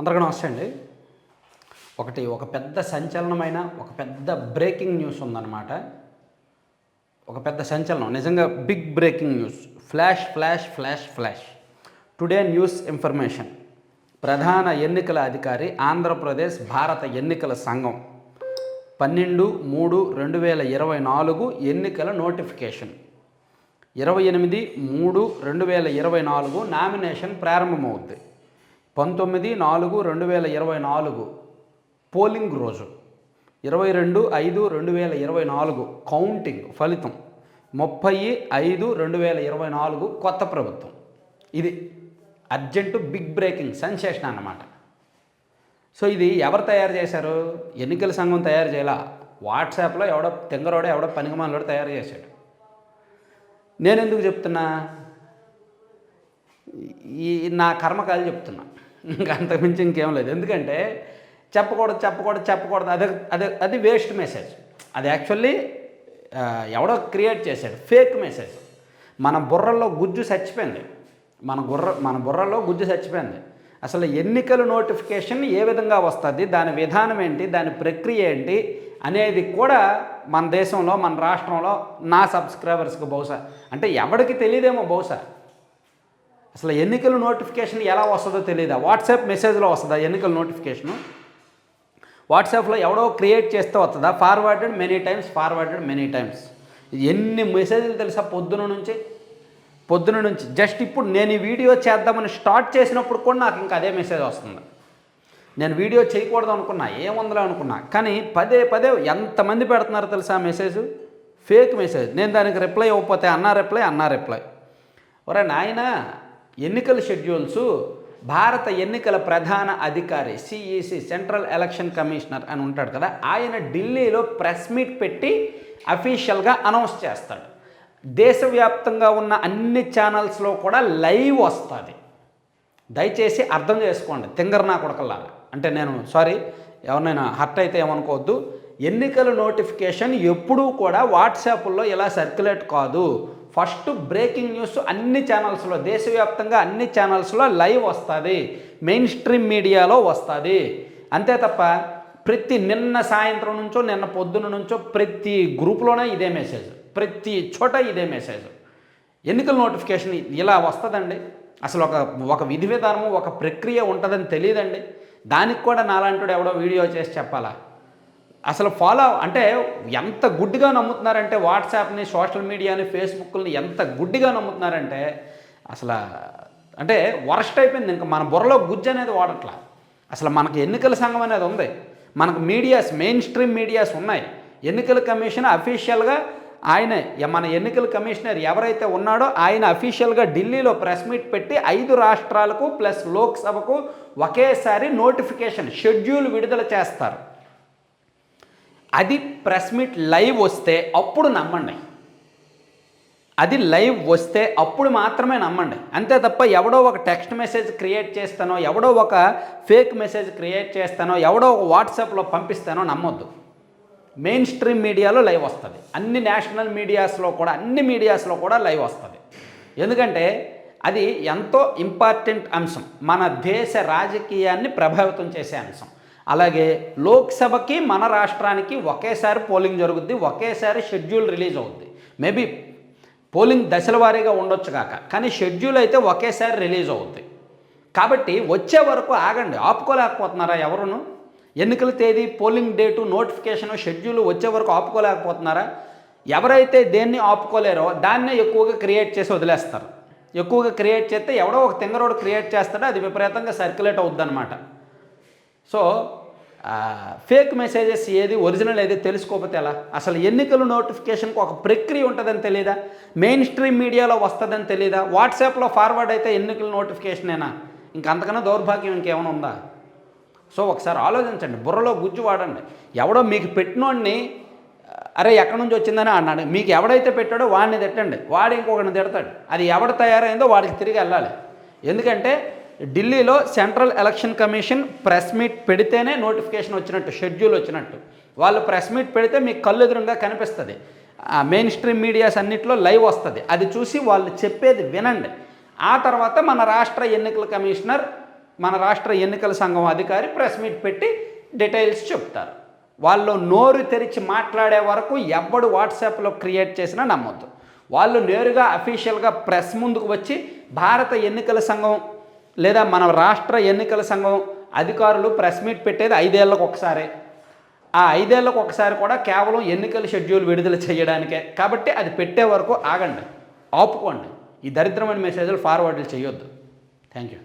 అందరికీ నమస్తే అండి. ఒక పెద్ద సంచలనమైన ఒక పెద్ద బ్రేకింగ్ న్యూస్ ఉందన్నమాట. ఒక పెద్ద సంచలనం, నిజంగా big breaking news. Flash flash flash flash. Today news information. ప్రధాన ఎన్నికల అధికారి ఆంధ్రప్రదేశ్ భారత ఎన్నికల సంఘం 12/3/2024 ఎన్నికల నోటిఫికేషన్. 28/3/2024 నామినేషన్ ప్రారంభమవుద్ది. 19/4/2024 పోలింగ్ రోజు. 22/5/2024 కౌంటింగ్ ఫలితం. 30/5/2024 కొత్త ప్రభుత్వం. ఇది అర్జెంటు బిగ్ బ్రేకింగ్ సెన్సేషన్ అన్నమాట. సో ఇది ఎవరు తయారు చేశారు? ఎన్నికల సంఘం తయారు చేయాల. వాట్సాప్లో ఎవడో పనికిమాలోడు తయారు చేశాడు. నేను ఎందుకు చెప్తున్నా? నా కర్మకాయలు చెప్తున్నా, ఇంకా అంతకుమించి ఇంకేం లేదు. ఎందుకంటే చెప్పకూడదు అది వేస్ట్ మెసేజ్. అది యాక్చువల్లీ ఎవడో క్రియేట్ చేశాడు ఫేక్ మెసేజ్. మన బుర్రలో గుజ్జు చచ్చిపోయింది. మన బుర్రలో గుజ్జు చచ్చిపోయింది. అసలు ఎన్నికల నోటిఫికేషన్ ఏ విధంగా వస్తుంది, దాని విధానం ఏంటి, దాని ప్రక్రియ ఏంటి అనేది కూడా మన దేశంలో, మన రాష్ట్రంలో నా సబ్స్క్రైబర్స్కి బహుశా, అంటే ఎవరికి తెలియదేమో బహుశా. అసలు ఎన్నికల నోటిఫికేషన్ ఎలా వస్తుందో తెలియదా? వాట్సాప్ మెసేజ్లో వస్తుందా ఎన్నికల నోటిఫికేషను? వాట్సాప్లో ఎవడో క్రియేట్ చేస్తే వస్తుందా? Forwarded many times. ఎన్ని మెసేజ్లు తెలుసా? పొద్దున నుంచి జస్ట్ ఇప్పుడు నేను ఈ వీడియో చేద్దామని స్టార్ట్ చేసినప్పుడు కూడా నాకు ఇంకా అదే మెసేజ్ వస్తుంది. నేను వీడియో చేయకూడదు అనుకున్నా, ఏముందలే అనుకున్నా, కానీ పదే ఎంతమంది పెడుతున్నారు తెలుసా మెసేజ్? Fake message. నేను దానికి రిప్లై ఇవ్వకపోతే అన్నా రిప్లై. ఒరే నాయనా, ఎన్నికల షెడ్యూల్స్ భారత ఎన్నికల ప్రధాన అధికారి సిఈసి సెంట్రల్ ఎలక్షన్ కమిషనర్ అని ఉంటాడు కదా, ఆయన ఢిల్లీలో ప్రెస్ మీట్ పెట్టి అఫీషియల్గా అనౌన్స్ చేస్తాడు. దేశవ్యాప్తంగా ఉన్న అన్ని ఛానల్స్లో కూడా లైవ్ వస్తుంది. దయచేసి అర్థం చేసుకోండి తింగర్ నా కొడకల్లాగా. అంటే నేను ఎవరినైనా హర్ట్ అయితే ఏమనుకోవద్దు. ఎన్నికల నోటిఫికేషన్ ఎప్పుడూ కూడా వాట్సాప్లో ఇలా సర్క్యులేట్ కాదు. ఫస్ట్ బ్రేకింగ్ న్యూస్ అన్ని ఛానల్స్లో, దేశవ్యాప్తంగా అన్ని ఛానల్స్లో లైవ్ వస్తుంది, మెయిన్ స్ట్రీమ్ మీడియాలో వస్తుంది. అంతే తప్ప నిన్న సాయంత్రం నుంచో నిన్న పొద్దున నుంచో ప్రతి గ్రూప్లోనే ఇదే మెసేజ్, ప్రతి చోట ఇదే మెసేజ్. ఎన్నికల నోటిఫికేషన్ ఇలా వస్తుందండి. అసలు ఒక విధి విధానము, ఒక ప్రక్రియ ఉంటుందని తెలియదండి. దానికి కూడా నాలాంటి ఎవడో వీడియో చేసి చెప్పాలా? అసలు అంటే ఎంత గుడ్డిగా నమ్ముతున్నారంటే వాట్సాప్ని, సోషల్ మీడియాని, ఫేస్బుక్ని ఎంత గుడ్డిగా నమ్ముతున్నారంటే అసలు అంటే వరస్ట్ అయిపోయింది. ఇంకా మన బుర్రలో గుజ్జు అనేది వాడట్లా. అసలు మనకి ఎన్నికల సంఘం అనేది ఉంది, మనకు మీడియాస్, మెయిన్ స్ట్రీమ్ మీడియాస్ ఉన్నాయి. ఎన్నికల కమిషన్ అఫీషియల్గా మన ఎన్నికల కమిషనర్ ఎవరైతే ఉన్నాడో ఆయన అఫీషియల్గా ఢిల్లీలో ప్రెస్ మీట్ పెట్టి 5 రాష్ట్రాలకు ప్లస్ లోక్సభకు ఒకేసారి నోటిఫికేషన్ షెడ్యూల్ విడుదల చేస్తారు. అది ప్రెస్ మీట్ లైవ్ వస్తే అప్పుడు నమ్మండి. అది లైవ్ వస్తే అప్పుడు మాత్రమే నమ్మండి. అంతే తప్ప ఎవడో ఒక టెక్స్ట్ మెసేజ్ క్రియేట్ చేస్తానో, ఎవడో ఒక ఫేక్ మెసేజ్ క్రియేట్ చేస్తానో, ఎవడో ఒక వాట్సాప్లో పంపిస్తానో నమ్మొద్దు. మెయిన్ స్ట్రీమ్ మీడియాలో లైవ్ వస్తుంది. అన్ని నేషనల్ మీడియాస్లో కూడా, అన్ని మీడియాస్లో కూడా లైవ్ వస్తుంది. ఎందుకంటే అది ఎంతో ఇంపార్టెంట్ అంశం, మన దేశ రాజకీయాన్ని ప్రభావితం చేసే అంశం. అలాగే లోక్సభకి మన రాష్ట్రానికి ఒకేసారి పోలింగ్ జరుగుద్ది, ఒకేసారి షెడ్యూల్ రిలీజ్ అవుద్ది. మేబీ పోలింగ్ దశల వారీగా ఉండొచ్చు కాక, కానీ షెడ్యూల్ అయితే ఒకేసారి రిలీజ్ అవుద్ది. కాబట్టి వచ్చే వరకు ఆగండి. ఆపుకోలేకపోతున్నారా ఎవరును? ఎన్నికల తేదీ, పోలింగ్ డేటు, నోటిఫికేషన్, షెడ్యూల్ వచ్చే వరకు ఆపుకోలేకపోతున్నారా? ఎవరైతే దేన్ని ఆపుకోలేరో దాన్నే ఎక్కువగా క్రియేట్ చేసి వదిలేస్తారు. ఎక్కువగా క్రియేట్ చేస్తే ఎవడో ఒక తింగరోడు క్రియేట్ చేస్తాడో అది విపరీతంగా సర్క్యులేట్ అవుద్ది అనమాట. సో ఫేక్ మెసేజెస్ ఏది ఒరిజినల్ ఏది తెలుసుకోకపోతే ఎలా? అసలు ఎన్నికల నోటిఫికేషన్కి ఒక ప్రక్రియ ఉంటుందని తెలియదా? మెయిన్ స్ట్రీమ్ మీడియాలో వస్తుందని తెలియదా? వాట్సాప్లో ఫార్వర్డ్ అయితే ఎన్నికల నోటిఫికేషనేనా? ఇంకంతకన్నా దౌర్భాగ్యం ఇంకేమైనా ఉందా? సో ఒకసారి ఆలోచించండి, బుర్రలో గుజ్జు వాడండి. ఎవడో మీకు పెట్టినోడిని అరే ఎక్కడి నుంచి వచ్చిందని అన్నాడు, మీకు ఎవడైతే పెట్టాడో వాడిని తిట్టండి, వాడు ఇంకొకరిని తిడతాడు. అది ఎవడ తయారైందో వాడికి తిరిగి వెళ్ళాలి. ఎందుకంటే ఢిల్లీలో central election commission press meet పెడితేనే నోటిఫికేషన్ వచ్చినట్టు, షెడ్యూల్ వచ్చినట్టు. వాళ్ళు ప్రెస్ మీట్ పెడితే మీకు కళ్ళు ఎదురుగా కనిపిస్తుంది. మెయిన్ స్ట్రీమ్ మీడియాస్ అన్నింటిలో లైవ్ వస్తుంది. అది చూసి వాళ్ళు చెప్పేది వినండి. ఆ తర్వాత మన రాష్ట్ర ఎన్నికల కమిషనర్ మన రాష్ట్ర ఎన్నికల సంఘం అధికారి ప్రెస్ మీట్ పెట్టి డీటెయిల్స్ చెప్తారు. వాళ్ళు నోరు తెరిచి మాట్లాడే వరకు ఎవ్వడు వాట్సాప్లో క్రియేట్ చేసినా నమ్మొద్దు. వాళ్ళు నేరుగా అఫీషియల్గా ప్రెస్ ముందుకు వచ్చి భారత ఎన్నికల సంఘం లేదా మన రాష్ట్ర ఎన్నికల సంఘం అధికారులు ప్రెస్ మీట్ పెట్టేది 5 ఏళ్లకు ఒకసారి. ఆ 5 ఏళ్లకు ఒకసారి కూడా కేవలం ఎన్నికల షెడ్యూల్ విడుదల చేయడానికే. కాబట్టి అది పెట్టే వరకు ఆగండి, ఆపుకోండి. ఈ దరిద్రమైన మెసేజ్లు ఫార్వర్డ్లు చేయొద్దు. Thank you.